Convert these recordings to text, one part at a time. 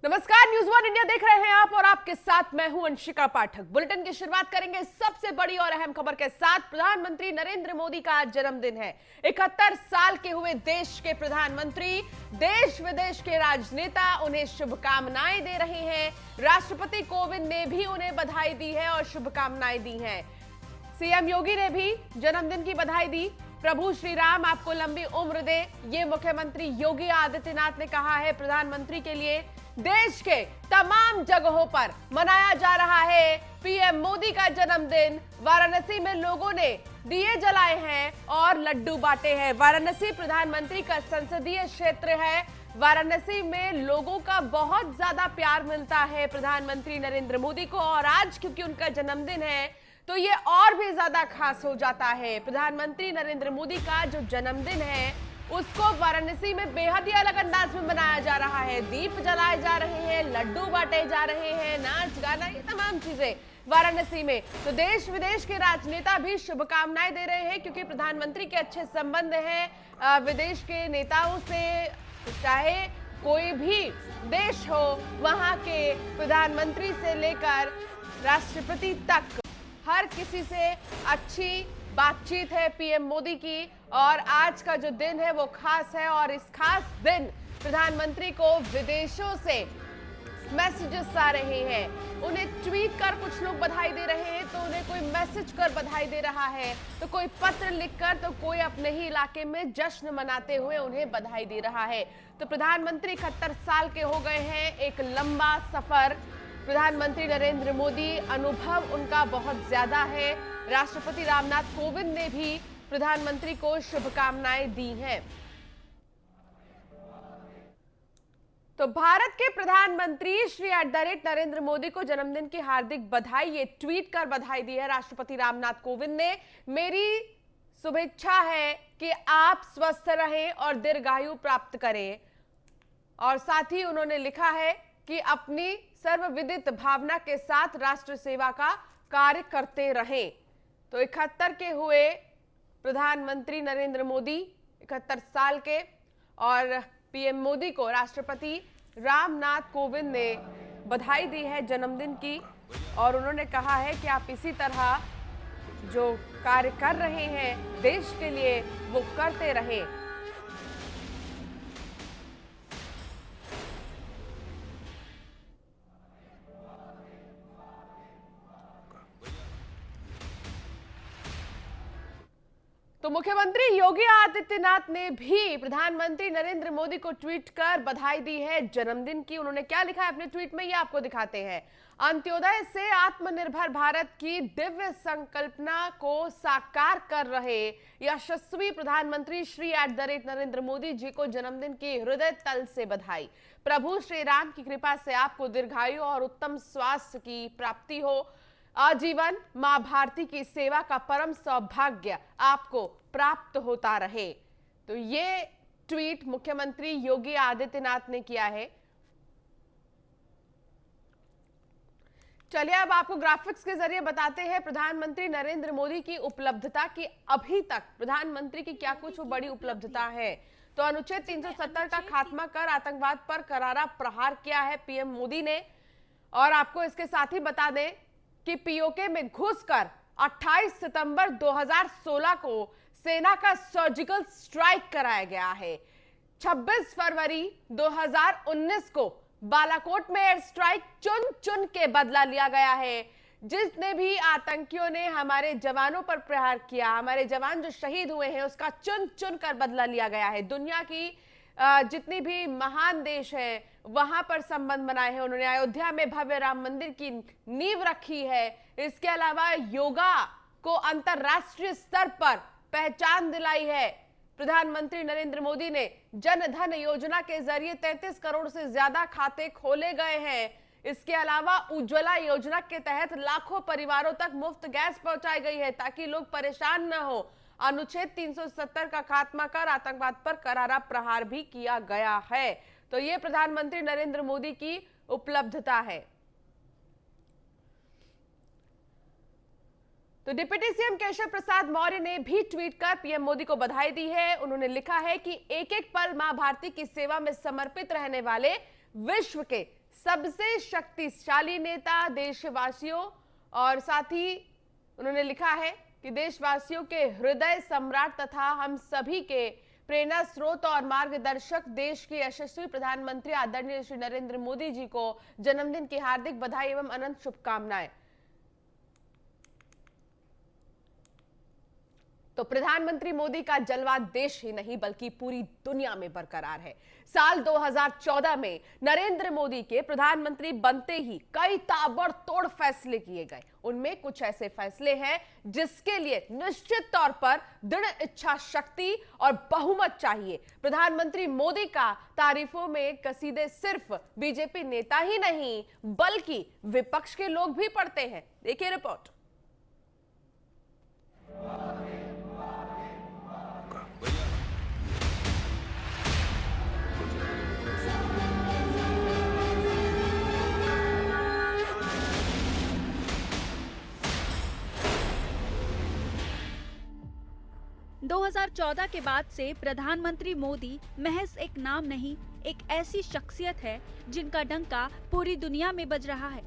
नमस्कार, news one India देख रहे हैं आप और आपके साथ मैं हूं अंशिका पाठक। बुलेटिन की शुरुआत करेंगे सबसे बड़ी और अहम खबर के साथ। प्रधानमंत्री नरेंद्र मोदी का आज जन्मदिन है। 71 साल के हुए देश के प्रधानमंत्री, देश विदेश के राजनेता उन्हें शुभकामनाएं दे रहे हैं। राष्ट्रपति कोविंद ने भी उन्हें बधाई दी है और शुभकामनाएं दी हैं। सीएम योगी ने भी जन्मदिन की बधाई दी। प्रभु श्री राम आपको लंबी उम्र दे, ये मुख्यमंत्री योगी आदित्यनाथ ने कहा है। प्रधानमंत्री के लिए देश के तमाम जगहों पर मनाया जा रहा है पीएम मोदी का जन्मदिन। वाराणसी में लोगों ने दिए जलाए हैं और लड्डू बांटे हैं। वाराणसी प्रधानमंत्री का संसदीय क्षेत्र है। वाराणसी में लोगों का बहुत ज्यादा प्यार मिलता है प्रधानमंत्री नरेंद्र मोदी को, और आज क्योंकि उनका जन्मदिन है तो ये और भी ज्यादा खास हो जाता है। प्रधानमंत्री नरेंद्र मोदी का जो जन्मदिन है उसको वाराणसी में बेहद ही अलग अंदाज में मनाया जा रहा है। दीप जलाए जा रहे हैं, लड्डू बांटे जा रहे हैं, नाच गाना, ये तमाम चीजें वाराणसी में। तो देश विदेश के राजनेता भी शुभकामनाएं दे रहे हैं क्योंकि प्रधानमंत्री के अच्छे संबंध हैं विदेश के नेताओं से। चाहे कोई भी देश हो, वहां के प्रधानमंत्री से लेकर राष्ट्रपति तक हर किसी से अच्छी बातचीत है पीएम मोदी की। और आज का जो दिन है वो खास है, और इस खास दिन प्रधानमंत्री को विदेशों से मैसेजेस आ रहे हैं। उन्हें ट्वीट कर कुछ लोग बधाई दे रहे हैं, तो उन्हें कोई मैसेज कर बधाई दे रहा है, तो कोई पत्र लिखकर, तो कोई अपने ही इलाके में जश्न मनाते हुए उन्हें बधाई दे रहा है। तो प्रधानमंत्री 71 साल के हो गए हैं। एक लंबा सफर प्रधानमंत्री नरेंद्र मोदी, अनुभव उनका बहुत ज्यादा है। राष्ट्रपति रामनाथ कोविंद ने भी प्रधानमंत्री को शुभकामनाएं दी हैं। तो भारत के प्रधानमंत्री श्री @नरेंद्र मोदी को जन्मदिन की हार्दिक बधाई, ये ट्वीट कर बधाई दी है राष्ट्रपति रामनाथ कोविंद ने। मेरी शुभेच्छा है कि आप स्वस्थ रहें और दीर्घायु प्राप्त करें। और साथ ही उन्होंने लिखा है कि अपनी सर्वविदित भावना के साथ राष्ट्र सेवा का कार्य करते रहें। तो 71 के हुए प्रधानमंत्री नरेंद्र मोदी, 71 साल के, और पीएम मोदी को राष्ट्रपति रामनाथ कोविंद ने बधाई दी है जन्मदिन की। और उन्होंने कहा है कि आप इसी तरह जो कार्य कर रहे हैं देश के लिए वो करते रहें। तो मुख्यमंत्री योगी आदित्यनाथ ने भी प्रधानमंत्री नरेंद्र मोदी को ट्वीट कर बधाई दी है जन्मदिन की। उन्होंने क्या लिखा है अपने ट्वीट में, ये आपको दिखाते हैं। अंत्योदय से आत्मनिर्भर भारत की दिव्य संकल्पना को साकार कर रहे यशस्वी प्रधानमंत्री श्री @नरेंद्र मोदी जी को जन्मदिन की हृदय तल से बधाई। प्रभु श्री राम की कृपा से आपको दीर्घायु और उत्तम स्वास्थ्य की प्राप्ति हो। आजीवन मां भारती की सेवा का परम सौभाग्य आपको प्राप्त होता रहे। तो ये ट्वीट मुख्यमंत्री योगी आदित्यनाथ ने किया है। चलिए अब आपको ग्राफिक्स के जरिए बताते हैं प्रधानमंत्री नरेंद्र मोदी की उपलब्धता की। अभी तक प्रधानमंत्री की क्या कुछ बड़ी उपलब्धता है। तो अनुच्छेद 370 का खात्मा कर आतंकवाद पर करारा प्रहार किया है पीएम मोदी ने। और आपको इसके साथ ही बता दें कि पीओके में घुसकर 28 सितंबर 2016 को सेना का सर्जिकल स्ट्राइक कराया गया है। 26 फरवरी 2019 को बालाकोट में एयर स्ट्राइक चुन चुन के बदला लिया गया है। जितने भी आतंकियों ने हमारे जवानों पर प्रहार किया, हमारे जवान जो शहीद हुए हैं, उसका चुन चुन कर बदला लिया गया है। दुनिया की जितनी भी महान देश हैं वहां पर संबंध बनाए हैं उन्होंने। अयोध्या में भव्य राम मंदिर की नींव रखी है। इसके अलावा योगा को अंतरराष्ट्रीय स्तर पर पहचान दिलाई है। प्रधानमंत्री नरेंद्र मोदी ने जन धन योजना के जरिए 33 करोड़ से ज्यादा खाते खोले गए हैं। इसके अलावा उज्ज्वला योजना के तहत लाखों परिवारों तक मुफ्त गैस पहुंचाई गई है ताकि लोग परेशान न हो। अनुच्छेद 370 का खात्मा कर आतंकवाद पर करारा प्रहार भी किया गया है। तो ये प्रधानमंत्री नरेंद्र मोदी की उपलब्धता है। तो डिप्टी सीएम केशव प्रसाद मौर्य ने भी ट्वीट कर पीएम मोदी को बधाई दी है। उन्होंने लिखा है कि एक एक पल मां भारती की सेवा में समर्पित रहने वाले विश्व के सबसे शक्तिशाली नेता देशवासियों, और साथ ही उन्होंने लिखा है कि देशवासियों के हृदय सम्राट तथा हम सभी के प्रेरणा स्रोत और मार्गदर्शक देश के यशस्वी प्रधानमंत्री आदरणीय श्री नरेंद्र मोदी जी को जन्मदिन की हार्दिक बधाई एवं अनंत शुभकामनाएं। तो प्रधानमंत्री मोदी का जलवा देश ही नहीं बल्कि पूरी दुनिया में बरकरार है। साल 2014 में नरेंद्र मोदी के प्रधानमंत्री बनते ही कई ताबड़तोड़ फैसले किए गए। उनमें कुछ ऐसे फैसले हैं जिसके लिए निश्चित तौर पर दृढ़ इच्छा शक्ति और बहुमत चाहिए। प्रधानमंत्री मोदी का तारीफों में कसीदे सिर्फ बीजेपी नेता ही नहीं बल्कि विपक्ष के लोग भी पढ़ते हैं। देखिए रिपोर्ट। 2014 के बाद से प्रधानमंत्री मोदी महज एक नाम नहीं, एक ऐसी शख्सियत है जिनका डंका पूरी दुनिया में बज रहा है।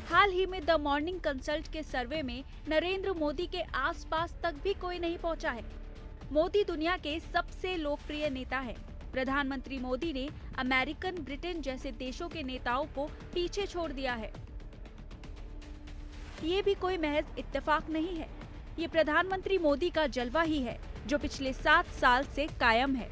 हाल ही में द मॉर्निंग कंसल्ट के सर्वे में नरेंद्र मोदी के आसपास तक भी कोई नहीं पहुंचा है। मोदी दुनिया के सबसे लोकप्रिय नेता है। प्रधानमंत्री मोदी ने अमेरिकन, ब्रिटेन जैसे देशों के नेताओं को पीछे छोड़ दिया है। ये भी कोई महज इत्तेफाक नहीं है, ये प्रधानमंत्री मोदी का जलवा ही है जो पिछले 7 साल से कायम है।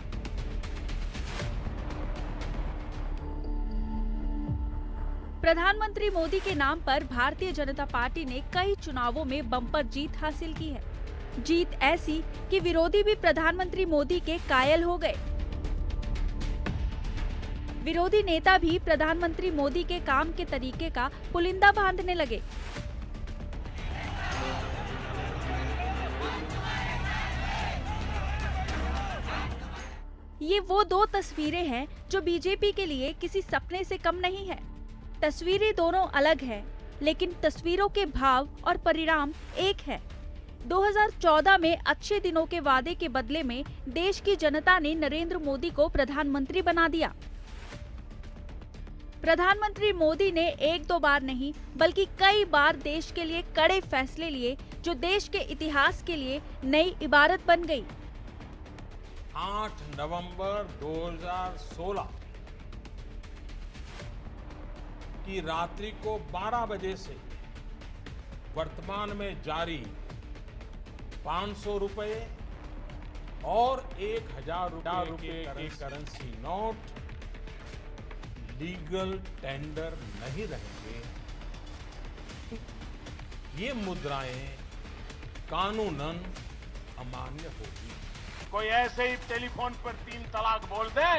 प्रधानमंत्री मोदी के नाम पर भारतीय जनता पार्टी ने कई चुनावों में बम्पर जीत हासिल की है। जीत ऐसी कि विरोधी भी प्रधानमंत्री मोदी के कायल हो गए। विरोधी नेता भी प्रधानमंत्री मोदी के काम के तरीके का पुलिंदा बांधने लगे। ये वो 2 तस्वीरें हैं जो बीजेपी के लिए किसी सपने से कम नहीं है। तस्वीरें दोनों अलग हैं, लेकिन तस्वीरों के भाव और परिणाम एक है। 2014 में अच्छे दिनों के वादे के बदले में देश की जनता ने नरेंद्र मोदी को प्रधानमंत्री बना दिया। प्रधानमंत्री मोदी ने 1-2 बार नहीं बल्कि कई बार देश के लिए कड़े फैसले लिए जो देश के इतिहास के लिए नई इबारत बन गई। 8 नवंबर 2016 की रात्रि को 12 बजे से वर्तमान में जारी 500 रुपए और 1000 रुपए के करेंसी नोट लीगल टेंडर नहीं रहेंगे। ये मुद्राएं कानूनन अमान्य होगी। कोई ऐसे ही टेलीफोन पर 3 तलाक बोल दे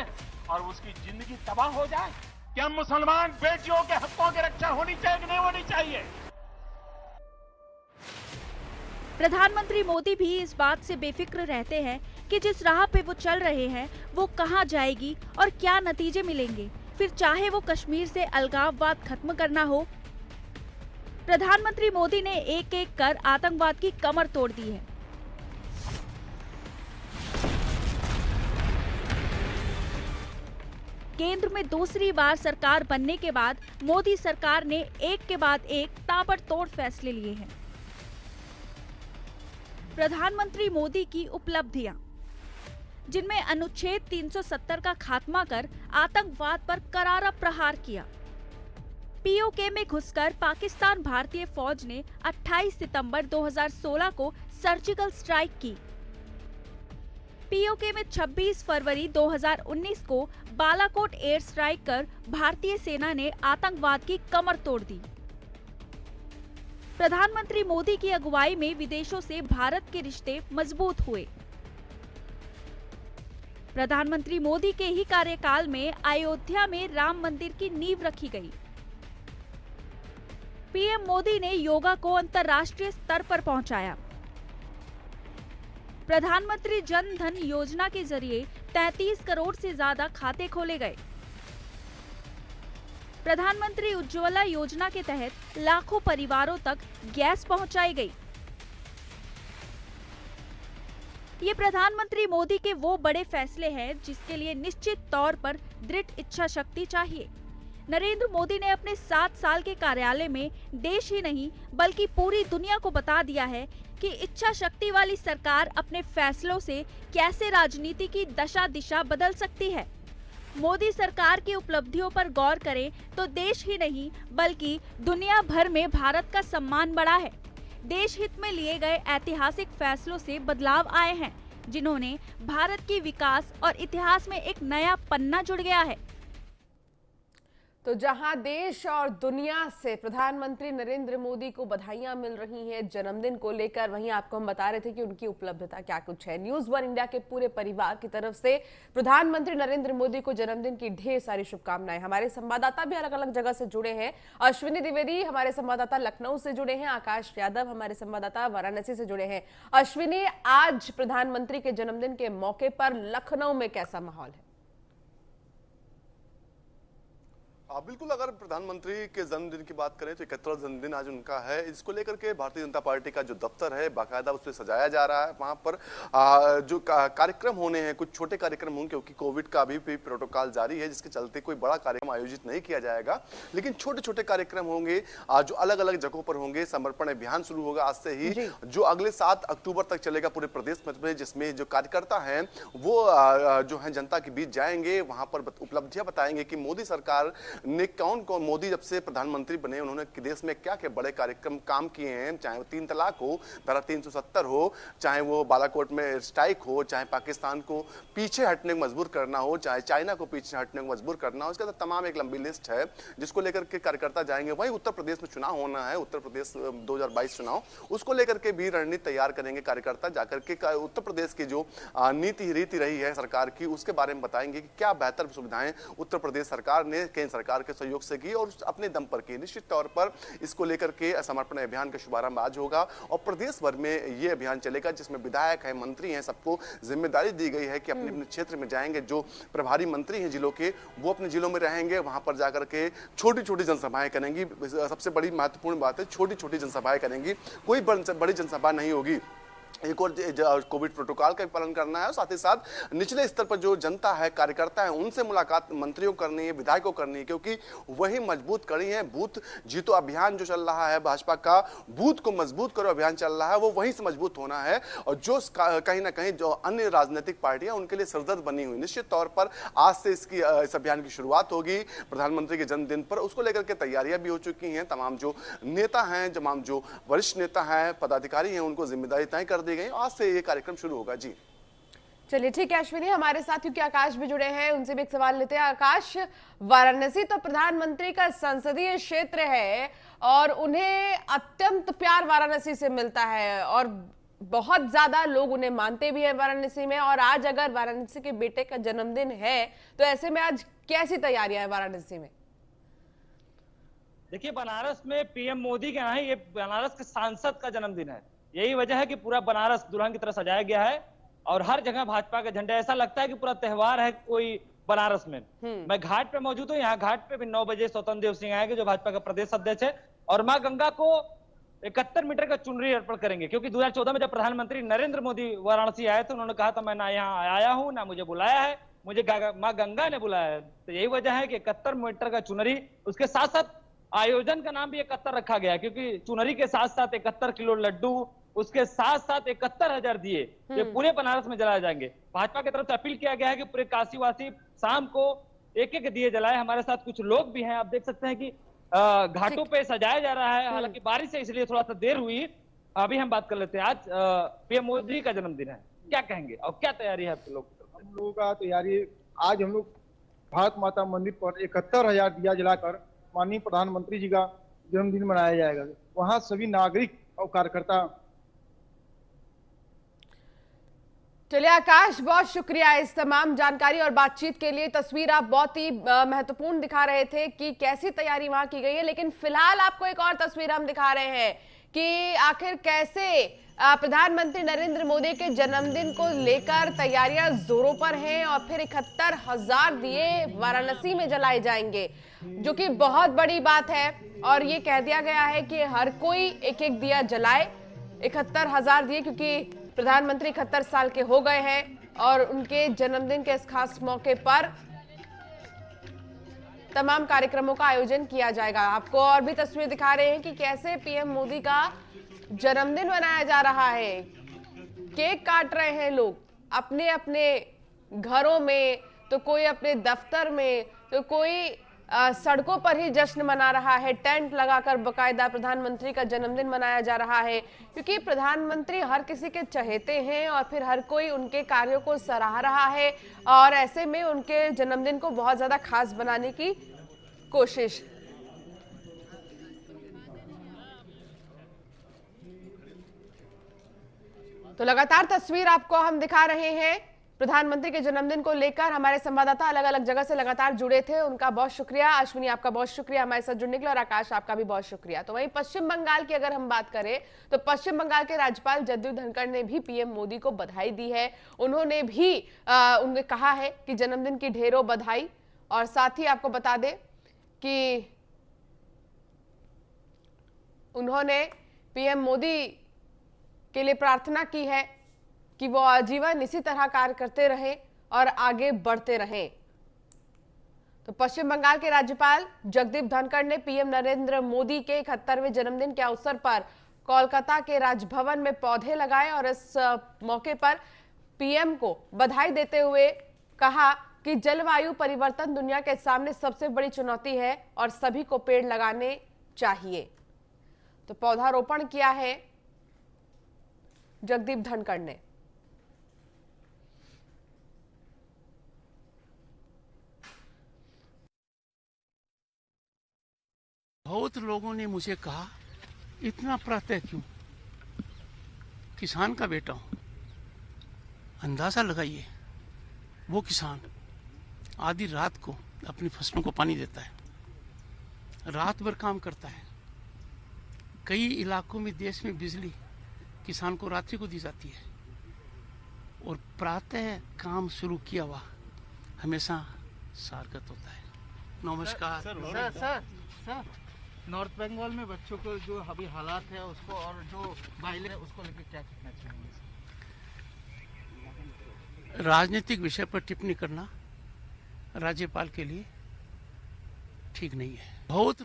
और उसकी जिंदगी तबाह हो जाए? क्या मुसलमान बेटियों के हकों की रक्षा होनी चाहिए कि नहीं होनी चाहिए? प्रधानमंत्री मोदी भी इस बात से बेफिक्र रहते हैं कि जिस राह पे वो चल रहे हैं वो कहां जाएगी और क्या नतीजे मिलेंगे। फिर चाहे वो कश्मीर से अलगाववाद खत्म करना हो। प्रधानमंत्री मोदी ने एक-एक कर आतंकवाद की कमर तोड़ दी है। केंद्र में दूसरी बार सरकार बनने के बाद मोदी सरकार ने एक के बाद एक ताबड़तोड़ फैसले लिए हैं। प्रधानमंत्री मोदी की उपलब्धियां, जिनमें अनुच्छेद 370 का खात्मा कर आतंकवाद पर करारा प्रहार किया। पीओके में घुसकर पाकिस्तान भारतीय फौज ने 28 सितंबर 2016 को सर्जिकल स्ट्राइक की। पीओके में 26 फरवरी 2019 को बालाकोट एयर स्ट्राइक कर भारतीय सेना ने आतंकवाद की कमर तोड़ दी। प्रधानमंत्री मोदी की अगुवाई में विदेशों से भारत के रिश्ते मजबूत हुए। प्रधानमंत्री मोदी के ही कार्यकाल में अयोध्या में राम मंदिर की नींव रखी गई। पीएम मोदी ने योगा को अंतर्राष्ट्रीय स्तर पर पहुंचाया। प्रधानमंत्री जन धन योजना के जरिए 33 करोड़ से ज्यादा खाते खोले गए। प्रधानमंत्री उज्ज्वला योजना के तहत लाखों परिवारों तक गैस पहुंचाई गई। ये प्रधानमंत्री मोदी के वो बड़े फैसले हैं जिसके लिए निश्चित तौर पर दृढ़ इच्छा शक्ति चाहिए। नरेंद्र मोदी ने अपने 7 साल के कार्यकाल में देश ही नहीं बल्कि पूरी दुनिया को बता दिया है कि इच्छा शक्ति वाली सरकार अपने फैसलों से कैसे राजनीति की दशा दिशा बदल सकती है। मोदी सरकार की उपलब्धियों पर गौर करें तो देश ही नहीं बल्कि दुनिया भर में भारत का सम्मान बढ़ा है। देश हित में लिए गए ऐतिहासिक फैसलों से बदलाव आए हैं, जिन्होंने भारत की विकास और इतिहास में एक नया पन्ना जुड़ गया है। तो जहां देश और दुनिया से प्रधानमंत्री नरेंद्र मोदी को बधाइयां मिल रही हैं जन्मदिन को लेकर, वहीं आपको हम बता रहे थे कि उनकी उपलब्धता क्या कुछ है। न्यूज़ वन इंडिया के पूरे परिवार की तरफ से प्रधानमंत्री नरेंद्र मोदी को जन्मदिन की ढेर सारी शुभकामनाएं। हमारे संवाददाता भी अलग अलग जगह से जुड़े हैं। अश्विनी द्विवेदी हमारे संवाददाता लखनऊ से जुड़े हैं, आकाश यादव हमारे संवाददाता वाराणसी से जुड़े हैं। अश्विनी, आज प्रधानमंत्री के जन्मदिन के मौके पर लखनऊ में कैसा माहौल है? बिल्कुल, अगर प्रधानमंत्री के जन्मदिन की बात करें तो 71वां जन्मदिन आज उनका है। इसको लेकर के भारतीय जनता पार्टी का जो दफ्तर है बाकायदा उस पर सजाया जा रहा है। वहां पर जो कार्यक्रम होने हैं, कुछ छोटे कार्यक्रम होंगे क्योंकि कोविड का भी प्रोटोकॉल जारी है, जिसके चलते कोई बड़ा कार्यक्रम आयोजित नहीं किया जाएगा, लेकिन छोटे छोटे कार्यक्रम होंगे जो अलग अलग जगहों पर होंगे। समर्पण अभियान शुरू होगा आज से ही, जो अगले 7 अक्टूबर तक चलेगा पूरे प्रदेश में, जिसमें जो कार्यकर्ता हैं वो जो है जनता के बीच जाएंगे, वहां पर उपलब्धियां बताएंगे कि मोदी सरकार ने कौन मोदी जब से प्रधानमंत्री बने उन्होंने देश में क्या क्या बड़े कार्यक्रम काम किए हैं, चाहे वो 3 तलाक हो, धारा 370 हो, चाहे वो बालाकोट में स्ट्राइक हो, चाहे पाकिस्तान को पीछे हटने को मजबूर करना हो, चाहे चाइना को पीछे हटने को मजबूर करना हो। इसका तो तमाम एक लंबी लिस्ट है जिसको लेकर के कार्यकर्ता जाएंगे। वहीं उत्तर प्रदेश में चुनाव होना है, उत्तर प्रदेश 2022 चुनाव, उसको लेकर के भी रणनीति तैयार करेंगे कार्यकर्ता। जाकर के उत्तर प्रदेश की जो रीति रही है सरकार की, उसके बारे में बताएंगे कि क्या बेहतर सुविधाएं उत्तर प्रदेश सरकार ने केंद्र सरकार के सहयोग से की और अपने दम पर की। निश्चित तौर पर इसको लेकर के समर्पण अभियान का शुभारंभ आज होगा और प्रदेश भर में यह अभियान चलेगा, जिसमें विधायक है, मंत्री हैं, सबको जिम्मेदारी दी गई है कि अपने अपने क्षेत्र में जाएंगे। जो प्रभारी मंत्री हैं जिलों के, वो अपने जिलों में रहेंगे, वहां पर जाकर के छोटी छोटी जनसभाएं करेंगी। सबसे बड़ी महत्वपूर्ण बात है, छोटी छोटी जनसभाएं करेंगी, कोई बड़ी जनसभा नहीं होगी। एक और कोविड प्रोटोकॉल का पालन करना है और साथ ही साथ निचले स्तर पर जो जनता है, कार्यकर्ता है, उनसे मुलाकात मंत्रियों करनी है, विधायकों करनी है, क्योंकि वही मजबूत कड़ी है। बूथ जीतो अभियान जो चल रहा है भाजपा का, बूथ को मजबूत करो अभियान चल रहा है, वो वहीं से मजबूत होना है। और जो कहीं ना कहीं जो अन्य राजनीतिक पार्टियां उनके लिए सरदर्द बनी हुई, निश्चित तौर पर आज से इस अभियान की शुरुआत होगी प्रधानमंत्री के जन्मदिन पर। उसको लेकर के तैयारियां भी हो चुकी हैं। तमाम जो नेता हैं, तमाम जो वरिष्ठ नेता हैं, पदाधिकारी हैं, उनको जिम्मेदारी तय कर दी गई। आज से ये कार्यक्रम शुरू होगा। जी चलिए ठीक है अश्विनी, हमारे साथ क्योंकि आकाश भी जुड़े हैं, उनसे भी एक सवाल लेते हैं। आकाश, वाराणसी तो प्रधानमंत्री का संसदीय क्षेत्र है और उन्हें अत्यंत प्यार वाराणसी से मिलता है और बहुत ज्यादा लोग उन्हें मानते भी हैं वाराणसी में। और आज अगर वाराणसी के बेटे का जन्मदिन है तो ऐसे में आज कैसी तैयारियां हैं वाराणसी में? देखिए, बनारस में पीएम मोदी के यहाँ ये बनारस के सांसद का जन्मदिन है। यही वजह है कि पूरा बनारस दुल्हन की तरह सजाया गया है और हर जगह भाजपा के झंडे। ऐसा लगता है कि पूरा त्योहार है कोई बनारस में। मैं घाट पे मौजूद हूँ। यहाँ घाट पे भी 9 बजे स्वतंत्र देव सिंह आएंगे, जो भाजपा का प्रदेश अध्यक्ष है, और मां गंगा को 71 मीटर का चुनरी अर्पण करेंगे। क्योंकि 2014 में जब प्रधानमंत्री नरेंद्र मोदी वाराणसी आए थे, उन्होंने कहा था मैं ना यहाँ आया हूँ ना मुझे बुलाया है, मुझे माँ गंगा ने बुलाया है। तो यही वजह है कि 71 मीटर का चुनरी, उसके साथ साथ आयोजन का नाम भी 71 रखा गया, क्योंकि चुनरी के साथ साथ 71 किलो लड्डू, उसके साथ साथ 71,000 दिए ये पूरे बनारस में जलाए जाएंगे। भाजपा की तरफ से अपील किया गया है कि पूरे काशीवासी शाम को एक एक दिए जलाए। हमारे साथ कुछ लोग भी हैं, आप देख सकते हैं कि घाटों पे सजाया जा रहा है। हालांकि बारिश है इसलिए थोड़ा सा देर हुई। अभी हम बात कर लेते हैं। आज पीएम मोदी का जन्मदिन है, क्या कहेंगे और क्या तैयारी है आप लोग? हम लोगों का तैयारी, आज हम लोग भारत माता मंदिर पर 71,000 दिया जलाकर माननीय प्रधानमंत्री जी का जन्मदिन मनाया जाएगा। वहां सभी नागरिक और कार्यकर्ता। चलिए आकाश, बहुत शुक्रिया इस तमाम जानकारी और बातचीत के लिए। तस्वीर आप बहुत ही महत्वपूर्ण दिखा रहे थे कि कैसी तैयारी वहां की गई है, लेकिन फिलहाल आपको एक और तस्वीर हम दिखा रहे हैं कि आखिर कैसे प्रधानमंत्री नरेंद्र मोदी के जन्मदिन को लेकर तैयारियां जोरों पर हैं और फिर 71,000 दिए वाराणसी में जलाए जाएंगे, जो कि बहुत बड़ी बात है। और ये कह दिया गया है कि हर कोई एक एक दिया जलाए, 71,000 दिए, क्योंकि प्रधानमंत्री 71 साल के हो गए हैं और उनके जन्मदिन के इस खास मौके पर तमाम कार्यक्रमों का आयोजन किया जाएगा। आपको और भी तस्वीर दिखा रहे हैं कि कैसे पीएम मोदी का जन्मदिन मनाया जा रहा है। केक काट रहे हैं लोग अपने अपने घरों में, तो कोई अपने दफ्तर में, तो कोई सड़कों पर ही जश्न मना रहा है। टेंट लगाकर बकायदा प्रधानमंत्री का जन्मदिन मनाया जा रहा है, क्योंकि प्रधानमंत्री हर किसी के चहेते हैं और फिर हर कोई उनके कार्यों को सराह रहा है और ऐसे में उनके जन्मदिन को बहुत ज्यादा खास बनाने की कोशिश। तो लगातार तस्वीर आपको हम दिखा रहे हैं प्रधानमंत्री के जन्मदिन को लेकर। हमारे संवाददाता अलग अलग जगह से लगातार जुड़े थे, उनका बहुत शुक्रिया। अश्विनी आपका बहुत शुक्रिया हमारे साथ जुड़ने के लिए, और आकाश आपका भी बहुत शुक्रिया। तो वहीं पश्चिम बंगाल की अगर हम बात करें तो पश्चिम बंगाल के राज्यपाल जगदीप धनखड़ ने भी पीएम मोदी को बधाई दी है। उन्होंने भी उन्हें कहा है कि जन्मदिन की ढेरों बधाई, और साथ ही आपको बता दें कि उन्होंने पीएम मोदी के लिए प्रार्थना की है कि वो आजीवन इसी तरह कार्य करते रहें और आगे बढ़ते रहें। तो पश्चिम बंगाल के राज्यपाल जगदीप धनखड़ ने पीएम नरेंद्र मोदी के 71वें जन्मदिन के अवसर पर कोलकाता के राजभवन में पौधे लगाए और इस मौके पर पीएम को बधाई देते हुए कहा कि जलवायु परिवर्तन दुनिया के सामने सबसे बड़ी चुनौती है और सभी को पेड़ लगाने चाहिए। तो पौधारोपण किया है जगदीप धनखड़ ने। बहुत लोगों ने मुझे कहा इतना प्रत्यय क्यों, किसान का बेटा हूं, अंदाजा लगाइए वो किसान आधी रात को अपनी फसलों को पानी देता है, रात भर काम करता है। कई इलाकों में देश में बिजली किसान को रात्रि को दी जाती है, और प्रातः काम शुरू किया हुआ हमेशा सार्थक होता है। नमस्कार सर नॉर्थ बंगाल में बच्चों को जो अभी हालात है उसको, और जो वायलेंस है उसको लेकर क्या कहना चाहेंगे? राजनीतिक विषय पर टिप्पणी करना राज्यपाल के लिए ठीक नहीं है। बहुत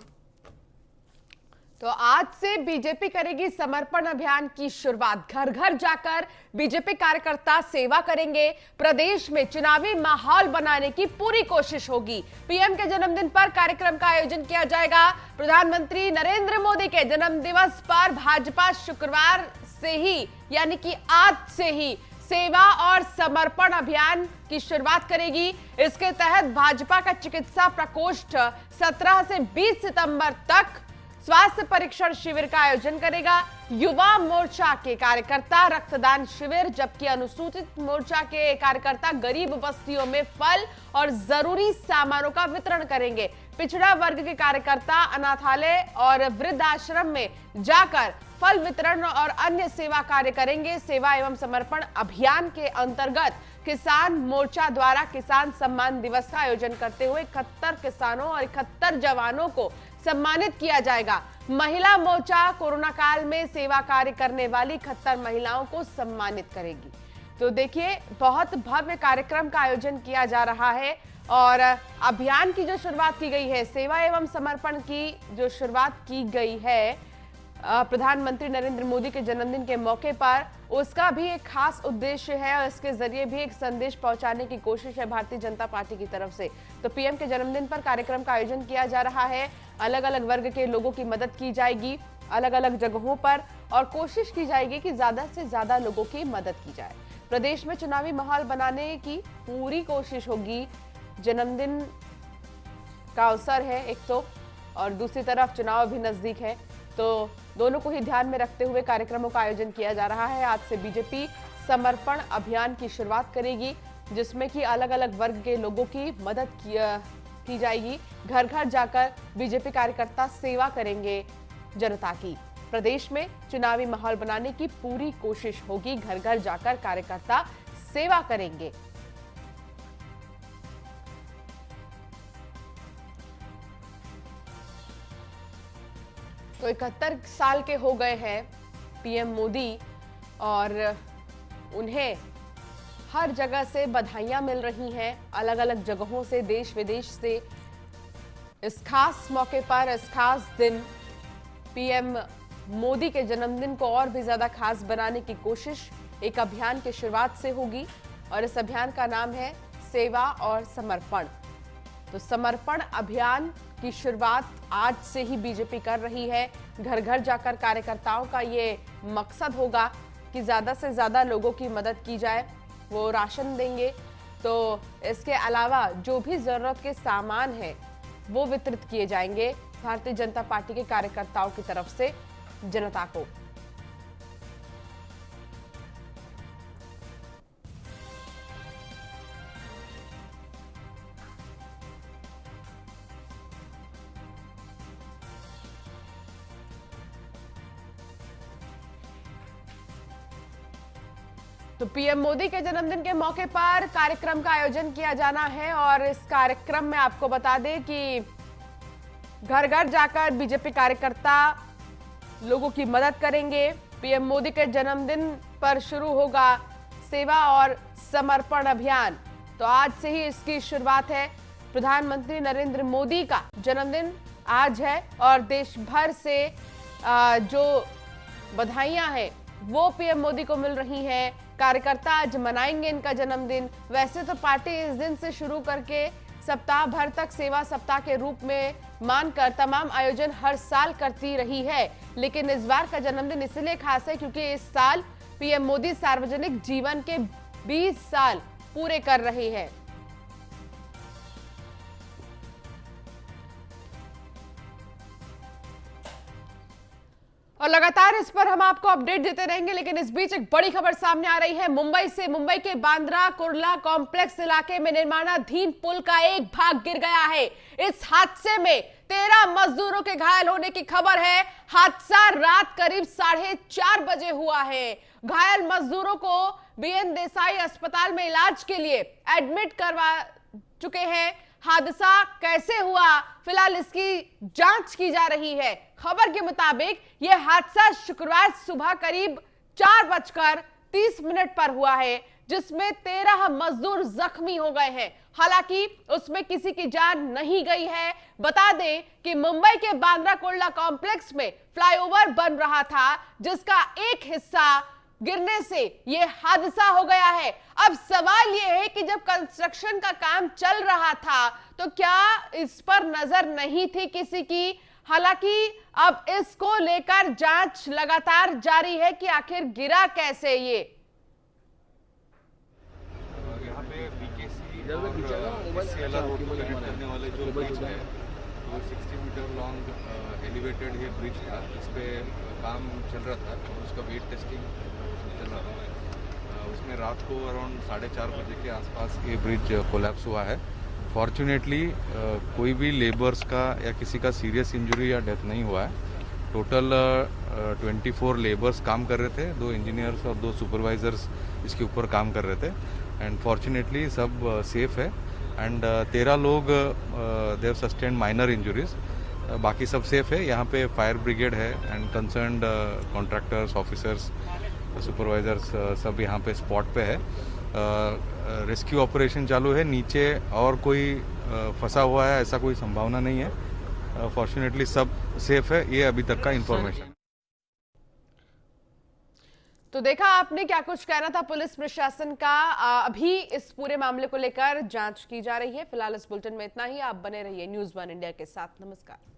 तो आज से बीजेपी करेगी समर्पण अभियान की शुरुआत। घर घर जाकर बीजेपी कार्यकर्ता सेवा करेंगे। प्रदेश में चुनावी माहौल बनाने की पूरी कोशिश होगी। पीएम के जन्मदिन पर कार्यक्रम का आयोजन किया जाएगा। प्रधानमंत्री नरेंद्र मोदी के जन्म दिवस पर भाजपा शुक्रवार से ही, यानी कि आज से ही सेवा और समर्पण अभियान की शुरुआत करेगी। इसके तहत भाजपा का चिकित्सा प्रकोष्ठ 17 से 20 सितंबर तक स्वास्थ्य परीक्षण शिविर का आयोजन करेगा। युवा मोर्चा के कार्यकर्ता रक्तदान शिविर, जबकि अनुसूचित मोर्चा के कार्यकर्ता गरीब बस्तियों में फल और जरूरी सामानों का वितरण करेंगे। पिछड़ा वर्ग के कार्यकर्ता अनाथालय और वृद्धाश्रम में जाकर फल वितरण और अन्य सेवा कार्य करेंगे। सेवा एवं समर्पण अभियान के अंतर्गत किसान मोर्चा द्वारा किसान सम्मान दिवस का आयोजन करते हुए 71 किसानों और 71 जवानों को सम्मानित किया जाएगा। महिला मोर्चा कोरोना काल में सेवा कार्य करने वाली 71 महिलाओं को सम्मानित करेगी। तो देखिए, बहुत भव्य कार्यक्रम का आयोजन किया जा रहा है और अभियान की जो शुरुआत की गई है, सेवा एवं समर्पण की जो शुरुआत की गई है प्रधानमंत्री नरेंद्र मोदी के जन्मदिन के मौके पर, उसका भी एक खास उद्देश्य है और इसके जरिए भी एक संदेश पहुंचाने की कोशिश है भारतीय जनता पार्टी की तरफ से। तो पीएम के जन्मदिन पर कार्यक्रम का आयोजन किया जा रहा है। अलग अलग वर्ग के लोगों की मदद की जाएगी अलग अलग जगहों पर, और कोशिश की जाएगी कि ज्यादा से ज्यादा लोगों की मदद की जाए। प्रदेश में चुनावी माहौल बनाने की पूरी कोशिश होगी। जन्मदिन का अवसर है एक तो, और दूसरी तरफ चुनाव भी नजदीक है, तो दोनों को ही ध्यान में रखते हुए कार्यक्रमों का आयोजन किया जा रहा है। आज से बीजेपी समर्पण अभियान की शुरुआत करेगी, जिसमें कि अलग अलग वर्ग के लोगों की मदद की जाएगी। घर घर जाकर बीजेपी कार्यकर्ता सेवा करेंगे जनता की। प्रदेश में चुनावी माहौल बनाने की पूरी कोशिश होगी। घर घर जाकर कार्यकर्ता सेवा करेंगे। तो 71 साल के हो गए हैं पीएम मोदी, और उन्हें हर जगह से बधाइयां मिल रही हैं, अलग अलग जगहों से, देश विदेश से। इस खास मौके पर, इस खास दिन पीएम मोदी के जन्मदिन को और भी ज्यादा खास बनाने की कोशिश एक अभियान की शुरुआत से होगी और इस अभियान का नाम है सेवा और समर्पण। तो समर्पण अभियान की शुरुआत आज से ही बीजेपी कर रही है। घर घर जाकर कार्यकर्ताओं का ये मकसद होगा कि ज्यादा से ज्यादा लोगों की मदद की जाए। वो राशन देंगे, तो इसके अलावा जो भी जरूरत के सामान है वो वितरित किए जाएंगे भारतीय जनता पार्टी के कार्यकर्ताओं की तरफ से जनता को। तो पीएम मोदी के जन्मदिन के मौके पर कार्यक्रम का आयोजन किया जाना है और इस कार्यक्रम में आपको बता दें कि घर घर जाकर बीजेपी कार्यकर्ता लोगों की मदद करेंगे। पीएम मोदी के जन्मदिन पर शुरू होगा सेवा और समर्पण अभियान। तो आज से ही इसकी शुरुआत है। प्रधानमंत्री नरेंद्र मोदी का जन्मदिन आज है और देश भर से जो बधाइयां हैं वो पीएम मोदी को मिल रही हैं। कार्यकर्ता आज मनाएंगे इनका जन्मदिन। वैसे तो पार्टी इस दिन से शुरू करके सप्ताह भर तक सेवा सप्ताह के रूप में मानकर तमाम आयोजन हर साल करती रही है, लेकिन इस बार का जन्मदिन इसलिए खास है क्योंकि इस साल पीएम मोदी सार्वजनिक जीवन के 20 साल पूरे कर रहे हैं। और लगातार इस पर हम आपको अपडेट देते रहेंगे, लेकिन इस बीच एक बड़ी खबर सामने आ रही है मुंबई से। मुंबई के बांद्रा कुर्ला कॉम्प्लेक्स इलाके में निर्माणाधीन पुल का एक भाग गिर गया है। इस हादसे में 13 मजदूरों के घायल होने की खबर है। हादसा रात करीब 4:30 बजे हुआ है। घायल मजदूरों को बीएन देसाई अस्पताल में इलाज के लिए एडमिट करवा चुके हैं। हादसा कैसे हुआ, फिलहाल इसकी जांच की जा रही है। खबर के मुताबिक यह हादसा शुक्रवार सुबह करीब 4:30 पर हुआ है, जिसमें 13 मजदूर जख्मी हो गए हैं। हालांकि उसमें किसी की जान नहीं गई है। बता दें कि मुंबई के बांद्रा कुर्ला कॉम्प्लेक्स में फ्लाईओवर बन रहा था, जिसका एक हिस्सा गिरने से यह हादसा हो गया है। अब सवाल यह है कि जब कंस्ट्रक्शन का काम चल रहा था तो क्या इस पर नजर नहीं थी किसी की? हालांकि अब इसको लेकर जांच लगातार जारी है कि आखिर गिरा कैसे ये। यहाँ पे बीकेसी और सीएलआर रोड को कनेक्ट करने वाले जो ब्रिज है वो 60 मीटर लॉन्ग एलिवेटेड ये ब्रिज था। इस पे काम चल रहा था और उसका वेट टेस्टिंग चल रहा था। उसमें रात को अराउंड 4:30 बजे के आसपास ये ब्रिज कोलैप्स हुआ है। फॉर्चुनेटली कोई भी लेबर्स का या किसी का सीरियस इंजरी या डेथ नहीं हुआ है। टोटल 24 लेबर्स काम कर रहे थे, 2 इंजीनियर्स और 2 सुपरवाइजर्स इसके ऊपर काम कर रहे थे एंड फॉर्चुनेटली सब सेफ है एंड 13 लोग they have sustained minor injuries, बाकी सब सेफ है। यहाँ पे फायर ब्रिगेड है and concerned contractors, officers, supervisors सब यहाँ पे स्पॉट पे है। रेस्क्यू ऑपरेशन चालू है। नीचे और कोई फंसा हुआ है ऐसा कोई संभावना नहीं है। फॉर्चुनेटली सब सेफ है, ये अभी तक का इंफॉर्मेशन। तो देखा आपने क्या कुछ कहना था पुलिस प्रशासन का। अभी इस पूरे मामले को लेकर जांच की जा रही है। फिलहाल इस बुलेटिन में इतना ही। आप बने रहिए न्यूज़ 1 इंडिया के साथ। नमस्कार।